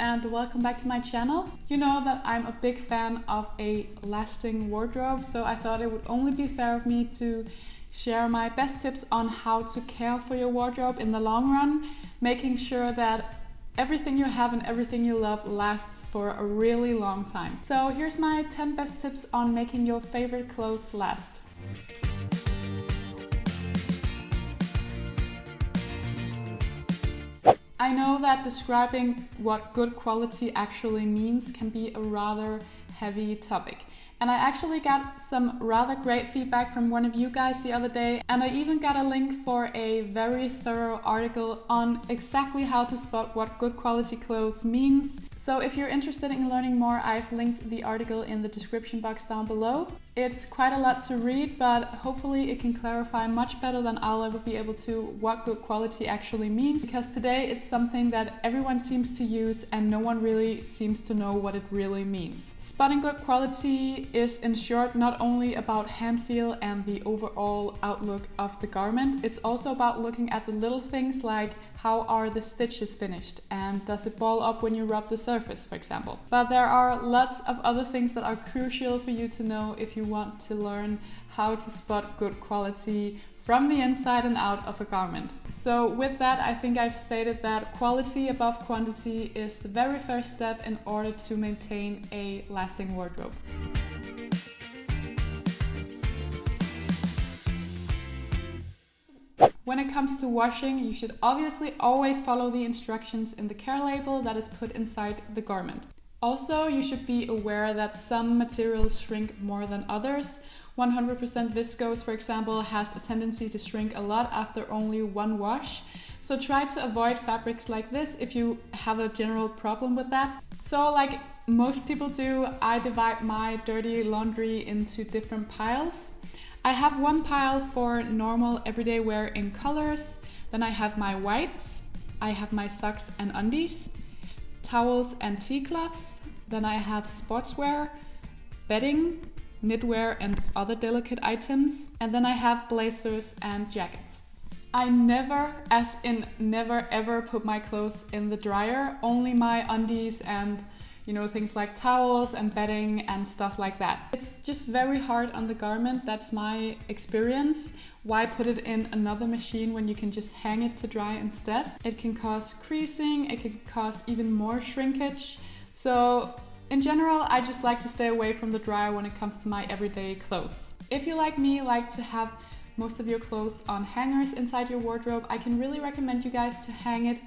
and welcome back to my channel. You know that I'm a big fan of a lasting wardrobe, so I thought it would only be fair of me to share my best tips on how to care for your wardrobe in the long run, making sure that everything you have and everything you love lasts for a really long time. So here's my 10 best tips on making your favorite clothes last. I know that describing what good quality actually means can be a rather heavy topic. And I actually got some rather great feedback from one of you guys the other day, and I even got a link for a very thorough article on exactly how to spot what good quality clothes means. So if you're interested in learning more, I've linked the article in the description box down below. It's quite a lot to read, but hopefully it can clarify much better than I'll ever be able to what good quality actually means, because today it's something that everyone seems to use and no one really seems to know what it really means. Spotting good quality is, in short, not only about hand feel and the overall outlook of the garment, it's also about looking at the little things like how are the stitches finished and does it ball up when you rub the surface, for example. But there are lots of other things that are crucial for you to know if you want to learn how to spot good quality from the inside and out of a garment. So with that, I think I've stated that quality above quantity is the very first step in order to maintain a lasting wardrobe. When it comes to washing, you should obviously always follow the instructions in the care label that is put inside the garment. Also, you should be aware that some materials shrink more than others. 100% viscose, for example, has a tendency to shrink a lot after only one wash. So try to avoid fabrics like this if you have a general problem with that. So like most people do, I divide my dirty laundry into different piles. I have one pile for normal everyday wear in colors, then I have my whites, I have my socks and undies, towels and tea cloths, then I have sportswear, bedding, knitwear and other delicate items, and then I have blazers and jackets. I never, as in never ever, put my clothes in the dryer, only my undies and things like towels and bedding and stuff like that. It's just very hard on the garment, that's my experience. Why put it in another machine when you can just hang it to dry instead? It can cause creasing, it can cause even more shrinkage. So in general, I just like to stay away from the dryer when it comes to my everyday clothes. If you like me, like to have most of your clothes on hangers inside your wardrobe, I can really recommend you guys to hang it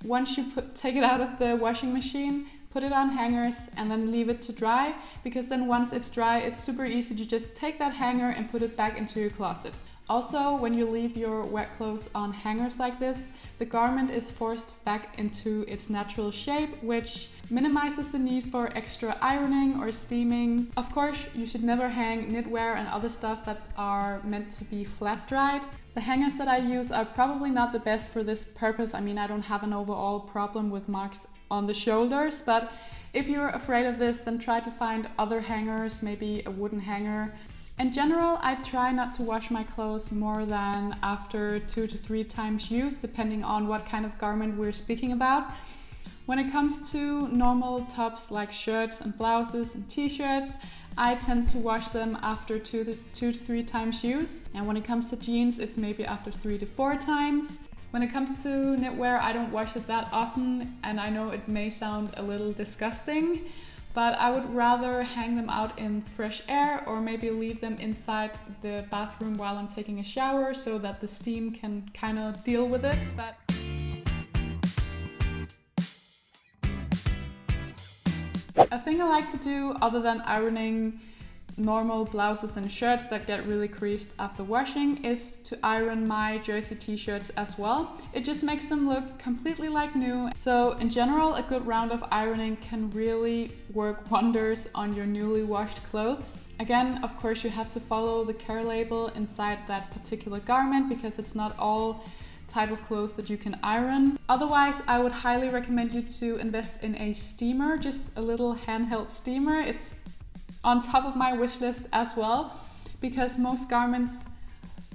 once you take it out of the washing machine. Put it on hangers and then leave it to dry, because then once it's dry, it's super easy to just take that hanger and put it back into your closet. Also, when you leave your wet clothes on hangers like this, the garment is forced back into its natural shape, which minimizes the need for extra ironing or steaming. Of course, you should never hang knitwear and other stuff that are meant to be flat dried. The hangers that I use are probably not the best for this purpose. I mean, I don't have an overall problem with marks on the shoulders, but if you're afraid of this, then try to find other hangers, maybe a wooden hanger. In general, I try not to wash my clothes more than after 2 to 3 times use, depending on what kind of garment we're speaking about. When it comes to normal tops like shirts and blouses and t-shirts, I tend to wash them after 2 to 3 times use. And when it comes to jeans, it's maybe after 3 to 4 times. When it comes to knitwear, I don't wash it that often, and I know it may sound a little disgusting, but I would rather hang them out in fresh air or maybe leave them inside the bathroom while I'm taking a shower so that the steam can kind of deal with it. But a thing I like to do, other than ironing normal blouses and shirts that get really creased after washing, is to iron my jersey t-shirts as well. It just makes them look completely like new. So in general, a good round of ironing can really work wonders on your newly washed clothes. Again, of course, you have to follow the care label inside that particular garment, because it's not all type of clothes that you can iron. Otherwise, I would highly recommend you to invest in a steamer, just a little handheld steamer. It's on top of my wish list as well, because most garments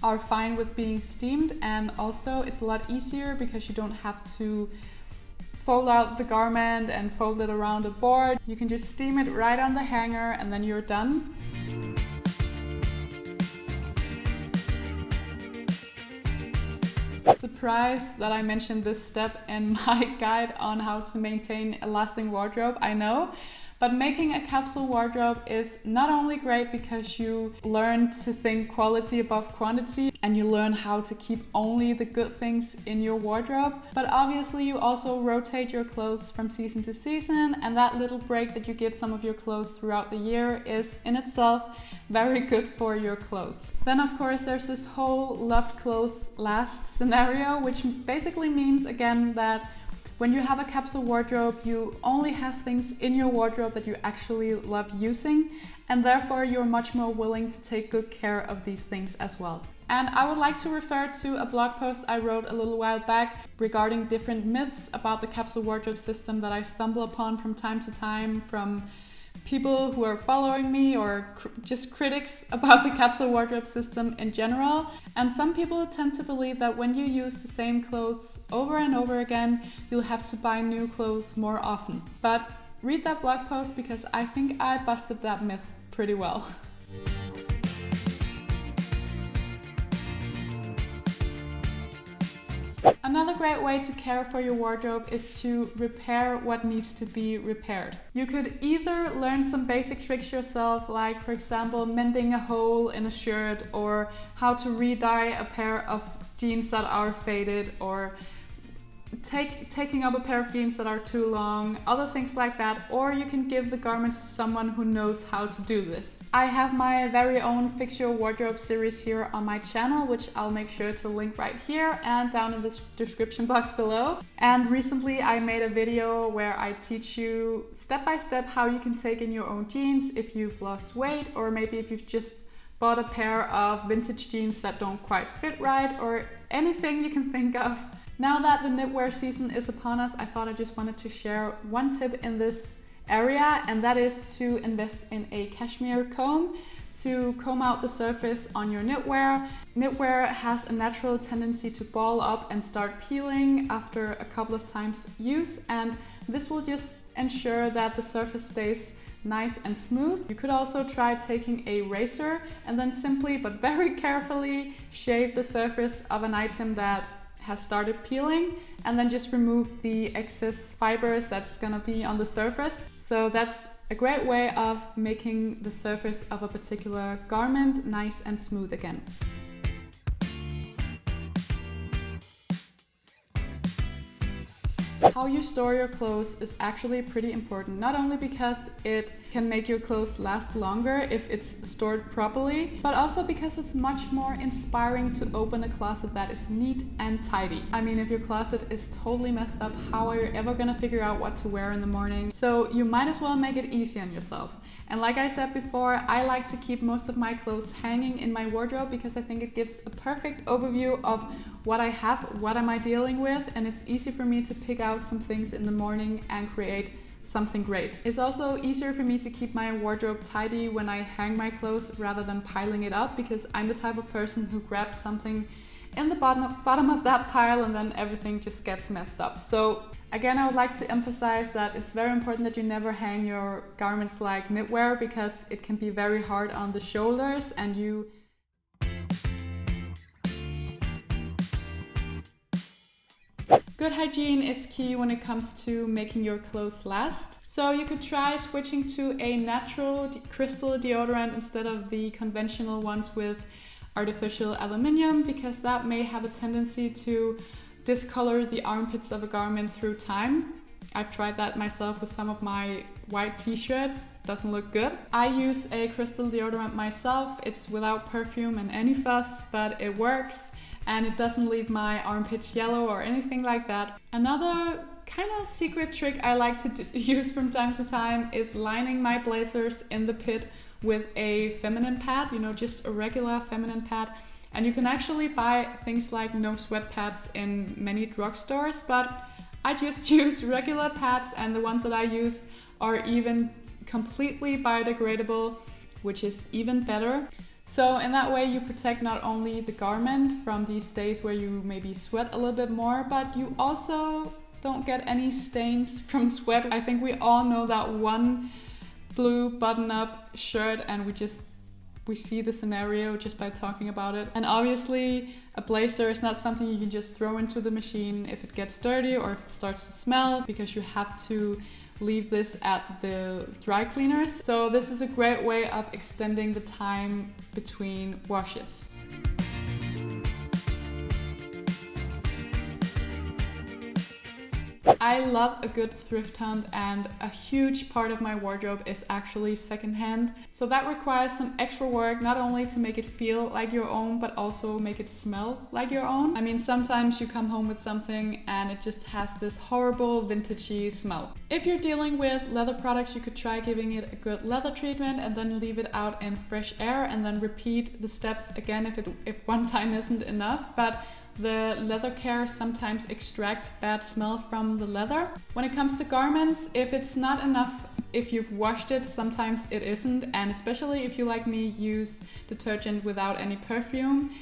are fine with being steamed, and also it's a lot easier because you don't have to fold out the garment and fold it around a board. You can just steam it right on the hanger and then you're done. Surprised that I mentioned this step in my guide on how to maintain a lasting wardrobe, I know. But making a capsule wardrobe is not only great because you learn to think quality above quantity and you learn how to keep only the good things in your wardrobe, but obviously you also rotate your clothes from season to season, and that little break that you give some of your clothes throughout the year is in itself very good for your clothes. Then of course there's this whole loved clothes last scenario, which basically means again that when you have a capsule wardrobe, you only have things in your wardrobe that you actually love using, and therefore you're much more willing to take good care of these things as well. And I would like to refer to a blog post I wrote a little while back regarding different myths about the capsule wardrobe system that I stumble upon from time to time from people who are following me or just critics about the capsule wardrobe system in general. And some people tend to believe that when you use the same clothes over and over again, you'll have to buy new clothes more often. But read that blog post because I think I busted that myth pretty well. Another great way to care for your wardrobe is to repair what needs to be repaired. You could either learn some basic tricks yourself, like for example mending a hole in a shirt, or how to re-dye a pair of jeans that are faded, or taking up a pair of jeans that are too long, other things like that, or you can give the garments to someone who knows how to do this. I have my very own Fix Your Wardrobe series here on my channel, which I'll make sure to link right here and down in the description box below. And recently I made a video where I teach you step by step how you can take in your own jeans if you've lost weight, or maybe if you've just bought a pair of vintage jeans that don't quite fit right, or anything you can think of. Now that the knitwear season is upon us, I thought I just wanted to share one tip in this area, and that is to invest in a cashmere comb to comb out the surface on your knitwear. Knitwear has a natural tendency to ball up and start peeling after a couple of times use, and this will just ensure that the surface stays nice and smooth. You could also try taking a razor and then simply but very carefully shave the surface of an item that has started peeling, and then just remove the excess fibers that's gonna be on the surface. So that's a great way of making the surface of a particular garment nice and smooth again. How you store your clothes is actually pretty important, not only because it can make your clothes last longer if it's stored properly, but also because it's much more inspiring to open a closet that is neat and tidy. I mean, if your closet is totally messed up, how are you ever gonna figure out what to wear in the morning? So you might as well make it easy on yourself. And like I said before, I like to keep most of my clothes hanging in my wardrobe because I think it gives a perfect overview of what I have, what am I dealing with, and it's easy for me to pick out some things in the morning and create something great. It's also easier for me to keep my wardrobe tidy when I hang my clothes rather than piling it up, because I'm the type of person who grabs something in the bottom of that pile and then everything just gets messed up. So again, I would like to emphasize that it's very important that you never hang your garments like knitwear, because it can be very hard on the shoulders, and Good hygiene is key when it comes to making your clothes last. So you could try switching to a natural crystal deodorant instead of the conventional ones with artificial aluminium, because that may have a tendency to discolor the armpits of a garment through time. I've tried that myself with some of my white t-shirts. Doesn't look good. I use a crystal deodorant myself. It's without perfume and any fuss, but it works. And it doesn't leave my armpits yellow or anything like that. Another kind of secret trick I like to use from time to time is lining my blazers in the pit with a feminine pad, just a regular feminine pad. And you can actually buy things like no sweat pads in many drugstores, but I just use regular pads, and the ones that I use are even completely biodegradable, which is even better. So in that way you protect not only the garment from these days where you maybe sweat a little bit more, but you also don't get any stains from sweat. I think we all know that one blue button-up shirt and we see the scenario just by talking about it. And obviously a blazer is not something you can just throw into the machine if it gets dirty or if it starts to smell, because you have to leave this at the dry cleaners. So this is a great way of extending the time between washes. I love a good thrift hunt, and a huge part of my wardrobe is actually secondhand. So that requires some extra work, not only to make it feel like your own, but also make it smell like your own. I mean, sometimes you come home with something and it just has this horrible vintagey smell. If you're dealing with leather products, you could try giving it a good leather treatment and then leave it out in fresh air and then repeat the steps again if one time isn't enough. But the leather care sometimes extracts bad smell from the leather. When it comes to garments, if it's not enough if you've washed it, sometimes it isn't, and especially if you, like me, use detergent without any perfume,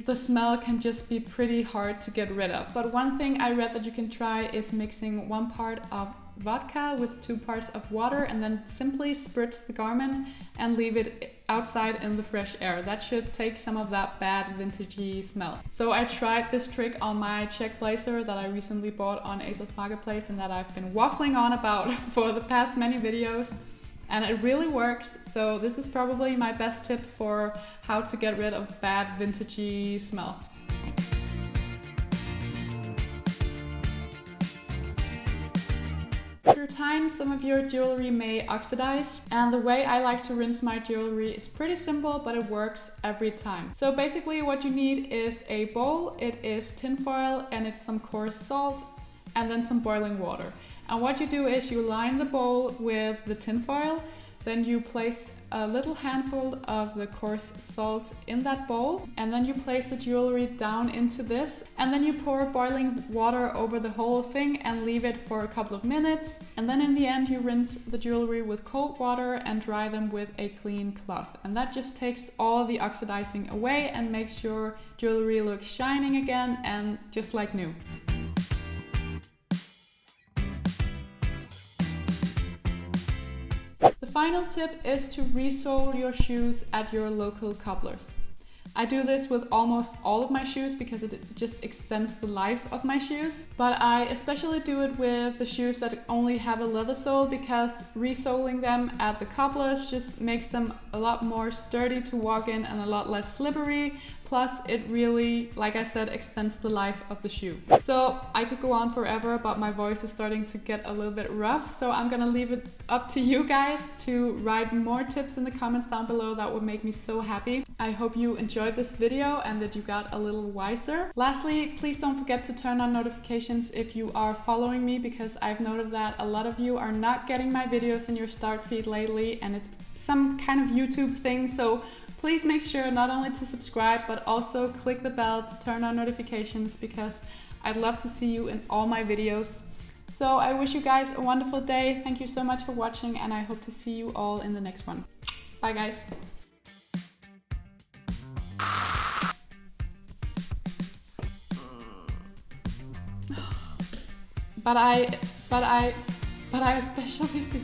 the smell can just be pretty hard to get rid of. But one thing I read that you can try is mixing 1 part of vodka with 2 parts of water and then simply spritz the garment and leave it outside in the fresh air. That should take some of that bad vintagey smell. So I tried this trick on my check blazer that I recently bought on ASOS Marketplace and that I've been waffling on about for the past many videos. And it really works. So this is probably my best tip for how to get rid of bad vintagey smell. Through time, some of your jewelry may oxidize, and the way I like to rinse my jewelry is pretty simple, but it works every time. So basically what you need is a bowl, it is tin foil, and it's some coarse salt, and then some boiling water. And what you do is you line the bowl with the tin foil, then you place a little handful of the coarse salt in that bowl, and then you place the jewelry down into this, and then you pour boiling water over the whole thing and leave it for a couple of minutes. And then in the end you rinse the jewelry with cold water and dry them with a clean cloth. And that just takes all the oxidizing away and makes your jewelry look shining again and just like new. The final tip is to resole your shoes at your local cobblers. I do this with almost all of my shoes because it just extends the life of my shoes. But I especially do it with the shoes that only have a leather sole, because resoling them at the cobblers just makes them a lot more sturdy to walk in and a lot less slippery. Plus it really, like I said, extends the life of the shoe. So I could go on forever, but my voice is starting to get a little bit rough. So I'm gonna leave it up to you guys to write more tips in the comments down below. That would make me so happy. I hope you enjoyed this video and that you got a little wiser. Lastly, please don't forget to turn on notifications if you are following me, because I've noted that a lot of you are not getting my videos in your start feed lately, and it's some kind of YouTube thing. So please make sure not only to subscribe, but also click the bell to turn on notifications, because I'd love to see you in all my videos. So I wish you guys a wonderful day. Thank you so much for watching, and I hope to see you all in the next one. Bye guys. But I especially do.